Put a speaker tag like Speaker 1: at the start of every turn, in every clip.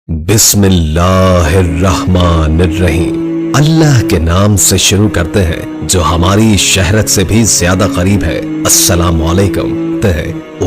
Speaker 1: بسم اللہ الرحمن الرحیم۔ اللہ کے نام سے شروع کرتے ہیں جو ہماری شہرت سے بھی زیادہ قریب ہے۔ السلام علیکم۔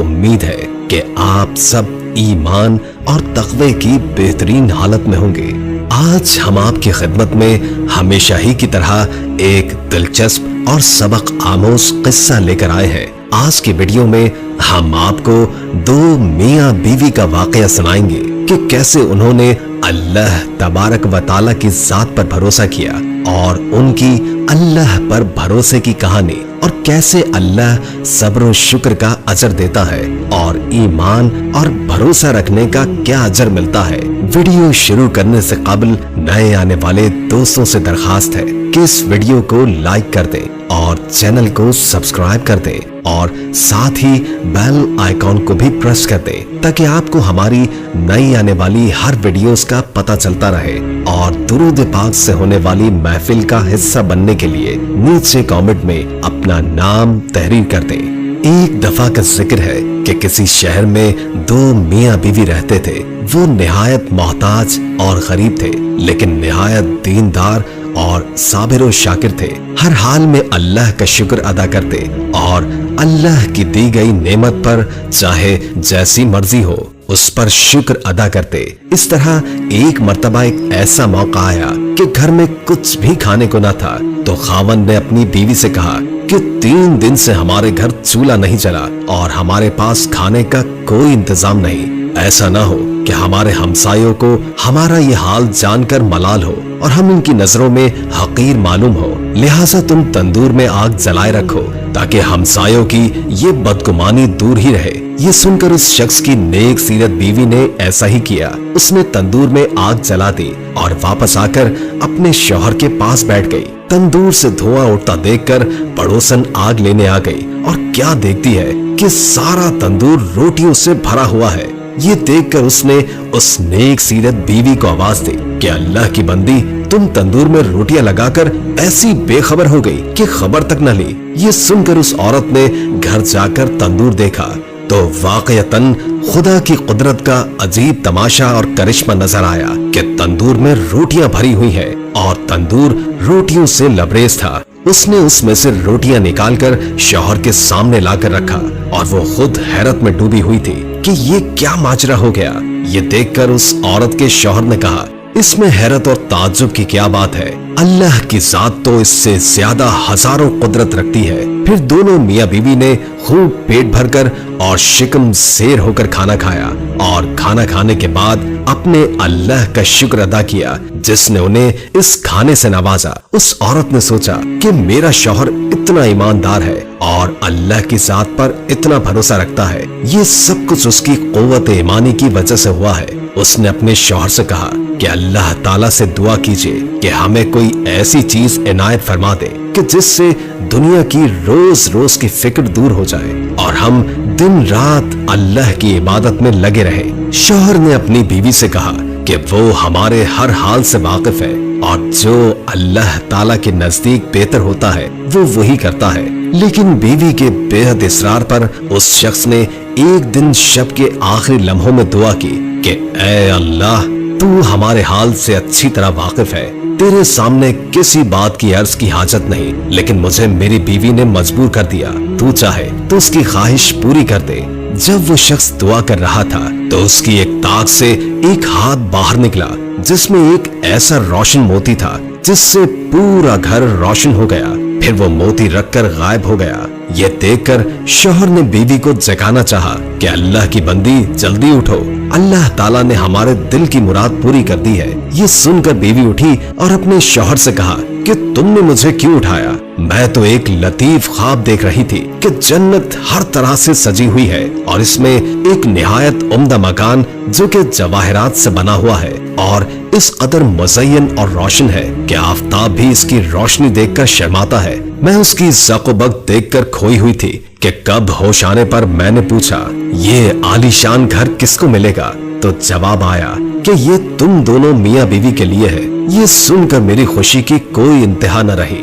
Speaker 1: امید ہے کہ آپ سب ایمان اور تقوی کی بہترین حالت میں ہوں گے۔ آج ہم آپ کی خدمت میں ہمیشہ ہی کی طرح ایک دلچسپ اور سبق آموز قصہ لے کر آئے ہیں۔ آج کی ویڈیو میں ہم آپ کو دو میاں بیوی کا واقعہ سنائیں گے کہ کیسے انہوں نے اللہ تبارک و تعالیٰ کی ذات پر بھروسہ کیا اور ان کی اللہ پر بھروسے کی کہانی، اور کیسے اللہ صبر و شکر کا اجر دیتا ہے اور ایمان اور بھروسہ رکھنے کا کیا اجر ملتا ہے۔ ویڈیو شروع کرنے سے قبل نئے آنے والے دوستوں سے درخواست ہے کہ اس ویڈیو کو لائک کر دیں اور چینل کو سبسکرائب کر دیں اور ساتھ ہی بیل آئیکن کو بھی پریس کر دیں تاکہ آپ کو ہماری نئی آنے والی ہر ویڈیوز کا پتہ چلتا رہے۔ اور درود پاک سے ہونے والی محفل کا حصہ بننے کے لیے نیچے کامنٹ میں اپنا نام تحریر کر دیں۔ ایک دفعہ کا ذکر ہے کہ کسی شہر میں دو میاں بیوی رہتے تھے۔ وہ نہایت محتاج اور غریب تھے، لیکن نہایت دیندار اور صابر و شاکر تھے۔ ہر حال میں اللہ کا شکر ادا کرتے اور اللہ کی دی گئی نعمت پر چاہے جیسی مرضی ہو اس پر شکر ادا کرتے۔ اس طرح ایک مرتبہ ایک ایسا موقع آیا کہ گھر میں کچھ بھی کھانے کو نہ تھا، تو خاوند نے اپنی بیوی سے کہا کہ 3 دن سے ہمارے گھر چولہا نہیں چلا اور ہمارے پاس کھانے کا کوئی انتظام نہیں۔ ایسا نہ ہو کہ ہمارے ہمسایوں کو ہمارا یہ حال جان کر ملال ہو اور ہم ان کی نظروں میں حقیر معلوم ہو، لہٰذا تم تندور میں آگ جلائے رکھو تاکہ ہمسایوں کی یہ بدگمانی دور ہی رہے۔ یہ سن کر اس شخص کی نیک سیرت بیوی نے ایسا ہی کیا۔ اس نے تندور میں آگ جلا دی اور واپس آ کر اپنے شوہر کے پاس بیٹھ گئی۔ تندور سے دھواں اٹھتا دیکھ کر پڑوسن آگ لینے آ گئی، اور کیا دیکھتی ہے کہ سارا تندور روٹیوں سے بھرا ہوا ہے۔ یہ دیکھ کر اس نے اس نیک سیرت بیوی کو آواز دی کہ اللہ کی بندی، تم تندور میں روٹیاں لگا کر ایسی بے خبر ہو گئی کہ خبر تک نہ لی۔ یہ سن کر اس عورت نے گھر جا کر تندور دیکھا تو واقعتاً خدا کی قدرت کا عجیب تماشا اور کرشمہ نظر آیا کہ تندور میں روٹیاں بھری ہوئی ہیں اور تندور روٹیوں سے لبریز تھا۔ اس نے اس میں سے روٹیاں نکال کر شوہر کے سامنے لا کر رکھا اور وہ خود حیرت میں ڈوبی ہوئی تھی کہ یہ کیا ماجرا ہو گیا۔ یہ دیکھ کر اس عورت کے شوہر نے کہا، اس میں حیرت اور تعجب کی کیا بات ہے؟ اللہ کی ذات تو اس سے زیادہ ہزاروں قدرت رکھتی ہے۔ پھر دونوں میاں بیوی نے خوب پیٹ بھر کر اور شکم سیر ہو کر کھانا کھایا، اور کھانا کھانے کے بعد اپنے اللہ کا شکر ادا کیا جس نے انہیں اس کھانے سے نوازا۔ اس عورت نے سوچا کہ میرا شوہر اتنا ایماندار ہے اور اللہ کی ذات پر اتنا بھروسہ رکھتا ہے، یہ سب کچھ اس کی قوت ایمانی کی وجہ سے ہوا ہے۔ اس نے اپنے شوہر سے کہا کہ اللہ تعالیٰ سے دعا کیجئے کہ ہمیں کوئی ایسی چیز عنایت فرما دے کہ جس سے دنیا کی روز روز کی فکر دور ہو جائے اور ہم دن رات اللہ کی عبادت میں لگے رہیں۔ شوہر نے اپنی بیوی سے کہا کہ وہ ہمارے ہر حال سے واقف ہے اور جو اللہ تعالیٰ کے نزدیک بہتر ہوتا ہے وہ وہی کرتا ہے۔ لیکن بیوی کے بے حد اصرار پر اس شخص نے ایک دن شب کے آخری لمحوں میں دعا کی کہ اے اللہ، تو ہمارے حال سے اچھی طرح واقف ہے، تیرے سامنے کسی بات کی عرض کی حاجت نہیں، لیکن مجھے میری بیوی نے مجبور کر دیا، تو چاہے تو اس کی خواہش پوری کر دے۔ جب وہ شخص دعا کر رہا تھا تو اس کی ایک تاک سے ایک ہاتھ باہر نکلا جس میں ایک ایسا روشن موتی تھا جس سے پورا گھر روشن ہو گیا۔ پھر وہ موتی رکھ کر غائب ہو گیا۔ یہ دیکھ کر شوہر نے بیوی کو جگانا چاہا کہ اللہ کی بندی جلدی اٹھو، اللہ تعالیٰ نے ہمارے دل کی مراد پوری کر دی ہے۔ یہ سن کر بیوی اٹھی اور اپنے شوہر سے کہا کہ تم نے مجھے کیوں اٹھایا؟ میں تو ایک لطیف خواب دیکھ رہی تھی کہ جنت ہر طرح سے سجی ہوئی ہے اور اس میں ایک نہایت عمدہ مکان جو کہ جواہرات سے بنا ہوا ہے اور اس قدر مزین اور روشن ہے کہ آفتاب بھی اس کی روشنی دیکھ کر شرماتا ہے۔ میں اس کی ذوق و بغض دیکھ کر کھوئی ہوئی تھی کہ کب ہوش آنے پر میں نے پوچھا، یہ عالیشان گھر کس کو ملے گا؟ تو جواب آیا کہ یہ تم دونوں میاں بیوی کے لیے ہے۔ یہ سن کر میری خوشی کی کوئی انتہا نہ رہی۔